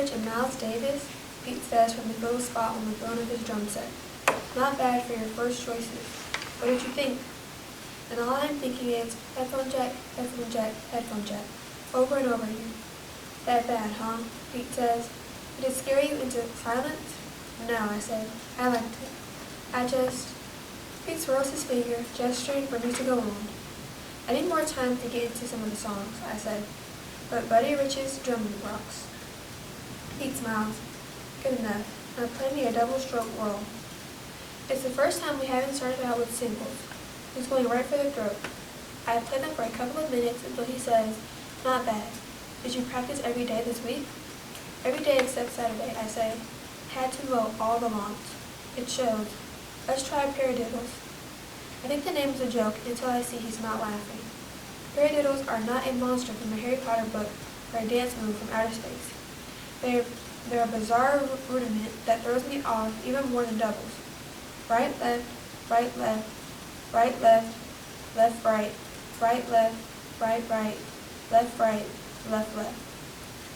Rich and Miles Davis, Pete says from the little spot on the throne of his drum set. Not bad for your first choices. What did you think? And all I'm thinking is, headphone jack, headphone jack, headphone jack. Over and over again. That bad, huh? Pete says. Did it scare you into silence? No, I said. I liked it. Pete swirls his finger, gesturing for me to go on. I need more time to get into some of the songs, I said. But Buddy Rich's drumming rocks. Pete smiles. Good enough. Now play me a double stroke roll. It's the first time we haven't started out with singles. He's going right for the throat. I played them for a couple of minutes until he says, not bad. Did you practice every day this week? Every day except Saturday, I say. Had to mow all the lawns. It shows. Let's try paradiddles. I think the name is a joke until I see he's not laughing. Paradiddles are not a monster from a Harry Potter book or a dance move from outer space. They're a bizarre rudiment that throws me off even more than doubles. Right, left, right, left, right, left, left, right, right, left, right, left, left.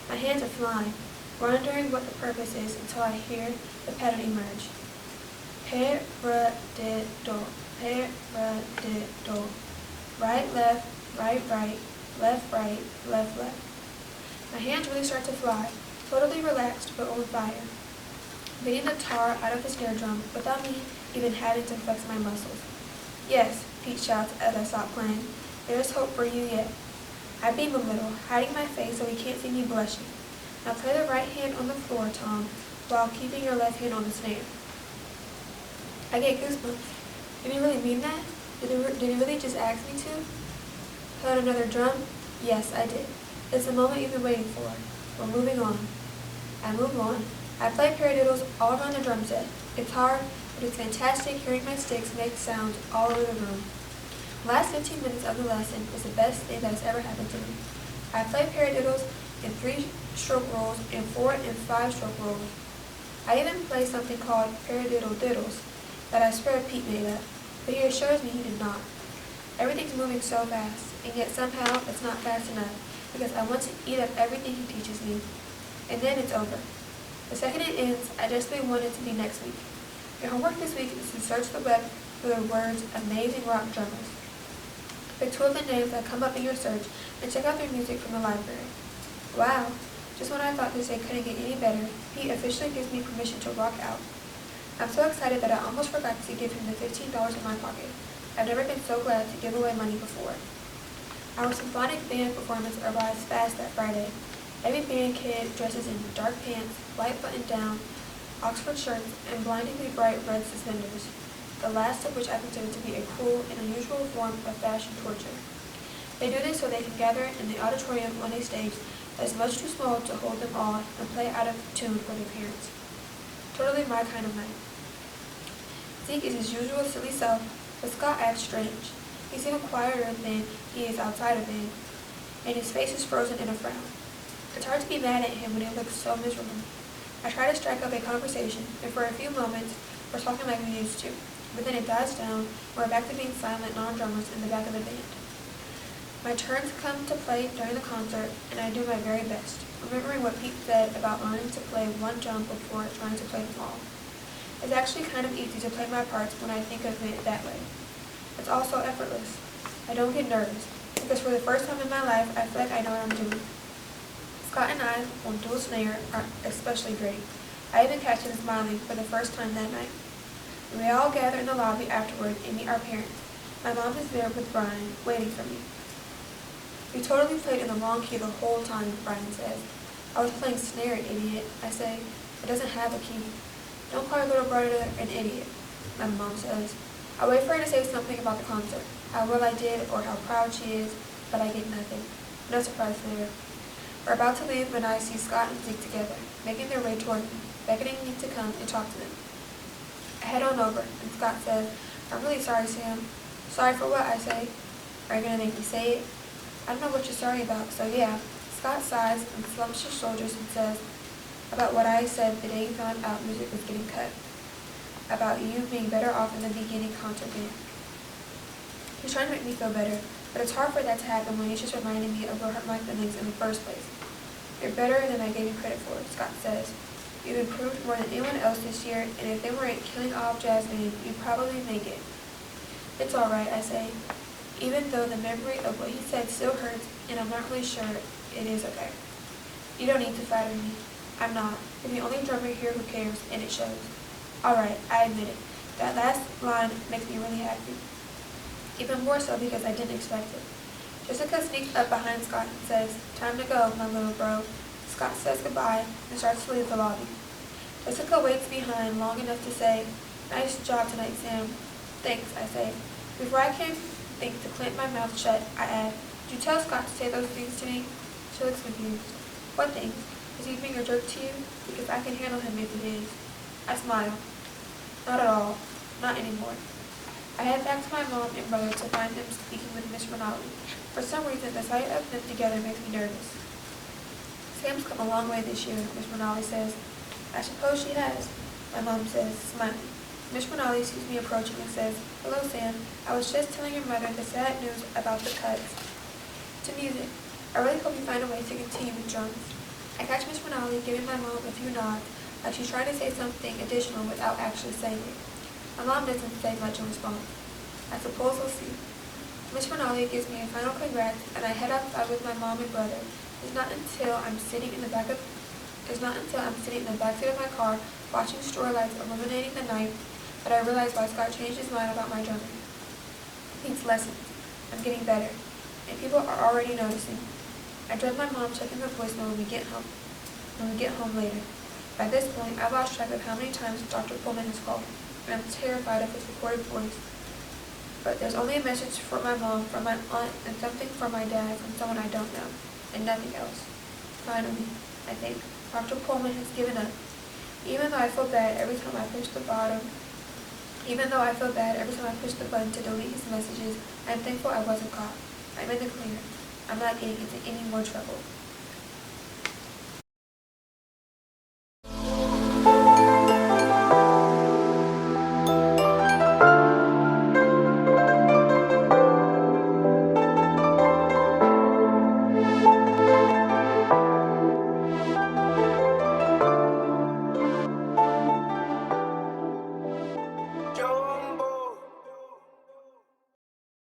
My hands are flying, wondering what the purpose is until I hear the pattern emerge. Paradiddle, paradiddle. Right, left, right, left, left. My hands really start to fly, totally relaxed but on fire, beating the tar out of the snare drum without me even having to flex my muscles. Yes, Pete shouts as I stop playing. There's hope for you yet. I beam a little, hiding my face so he can't see me blushing. Now play the right hand on the floor, Tom, while keeping your left hand on the snare. I get goosebumps. Did he really mean that? Did he really just ask me to? Play another drum? Yes, I did. It's the moment you've been waiting for. We're moving on. I move on. I play paradiddles all around the drum set. It's hard, but it's fantastic hearing my sticks make sounds all over the room. The last 15 minutes of the lesson is the best thing that has ever happened to me. I play paradiddles in 3-stroke rolls and 4 and 5-stroke rolls. I even play something called paradiddle diddles that I swear Pete made up, but he assures me he did not. Everything's moving so fast, and yet somehow it's not fast enough because I want to eat up everything he teaches me. And then it's over. The second it ends, I desperately want it to be next week. Your homework this week is to search the web for the words amazing rock drummers. Pick 2 of the names that come up in your search and check out their music from the library. Wow! Just when I thought this day couldn't get any better, Pete officially gives me permission to rock out. I'm so excited that I almost forgot to give him the $15 in my pocket. I've never been so glad to give away money before. Our symphonic band performance arrives fast that Friday. Every band kid dresses in dark pants, white button-down, Oxford shirts, and blindingly bright red suspenders, the last of which I consider to be a cruel and unusual form of fashion torture. They do this so they can gather in the auditorium on a stage that is much too small to hold them all and play out of tune for their parents. Totally my kind of night. Zeke is his usual silly self, but Scott acts strange. He's even quieter than he is outside of band, and his face is frozen in a frown. It's hard to be mad at him when he looks so miserable. I try to strike up a conversation, and for a few moments, we're talking like we used to. But then it dies down, and we're back to being silent non-drummers in the back of the band. My turns come to play during the concert, and I do my very best, remembering what Pete said about learning to play one drum before trying to play them all. It's actually kind of easy to play my parts when I think of it that way. It's also effortless. I don't get nervous, because for the first time in my life, I feel like I know what I'm doing. Scott and I on dual snare are especially great. I even catch him smiling for the first time that night. We all gather in the lobby afterward and meet our parents. My mom is there with Brian, waiting for me. We totally played in the wrong key the whole time, Brian says. I was playing snare, idiot. I say, it doesn't have a key. Don't call your little brother an idiot, my mom says. I wait for her to say something about the concert, how well I did or how proud she is, but I get nothing. No surprise there. We're about to leave when I see Scott and Zeke together, making their way toward me, beckoning me to come and talk to them. I head on over, and Scott says, I'm really sorry, Sam. Sorry for what, I say. Are you going to make me say it? I don't know what you're sorry about, so yeah. Scott sighs and slumps his shoulders and says, about what I said the day you found out music was getting cut. About you being better off in the beginning concert band. He's trying to make me feel better, but it's hard for that to happen when he's just reminding me of what hurt my feelings in the first place. You're better than I gave you credit for, Scott says. You've improved more than anyone else this year, and if they weren't killing off Jasmine, you'd probably make it. It's all right, I say, even though the memory of what he said still hurts, and I'm not really sure it is okay. You don't need to flatter me. I'm not. You're the only drummer here who cares, and it shows. All right, I admit it. That last line makes me really happy. Even more so because I didn't expect it. Jessica sneaks up behind Scott and says, "Time to go, my little bro." Scott says goodbye and starts to leave the lobby. Jessica waits behind long enough to say, "Nice job tonight, Sam." "Thanks," I say. Before I can think to clamp my mouth shut, I add, "Did you tell Scott to say those things to me?" She looks confused. "What things? Is he being a jerk to you? Because I can handle him if it is." I smile. "Not at all. Not anymore." I head back to my mom and brother to find them speaking with Miss Rinaldi. For some reason, the sight of them together makes me nervous. "Sam's come a long way this year," Miss Rinaldi says. "I suppose she has," my mom says, smiling. Miss Rinaldi sees me approaching and says, "Hello, Sam. I was just telling your mother the sad news about the cuts to music. I really hope you find a way to continue with drums." I catch Miss Rinaldi giving my mom a few nods, like she's trying to say something additional without actually saying it. My mom doesn't say much in response. I suppose we'll see. Miss Rinaldi gives me a final congrats, and I head outside with my mom and brother. It's not until I'm sitting in the back seat of my car, watching store lights illuminating the night, that I realize why Scott changed his mind about my drumming. He needs lessons. I'm getting better, and people are already noticing. I dread my mom checking her voicemail when we get home later. By this point, I've lost track of how many times Dr. Pullman has called, and I'm terrified of his recorded voice. But there's only a message for my mom from my aunt and something from my dad from someone I don't know, and nothing else. Finally, I think, Dr. Pullman has given up. Even though I feel bad every time I push the button to delete his messages, I'm thankful I wasn't caught. I'm in the clear. I'm not getting into any more trouble.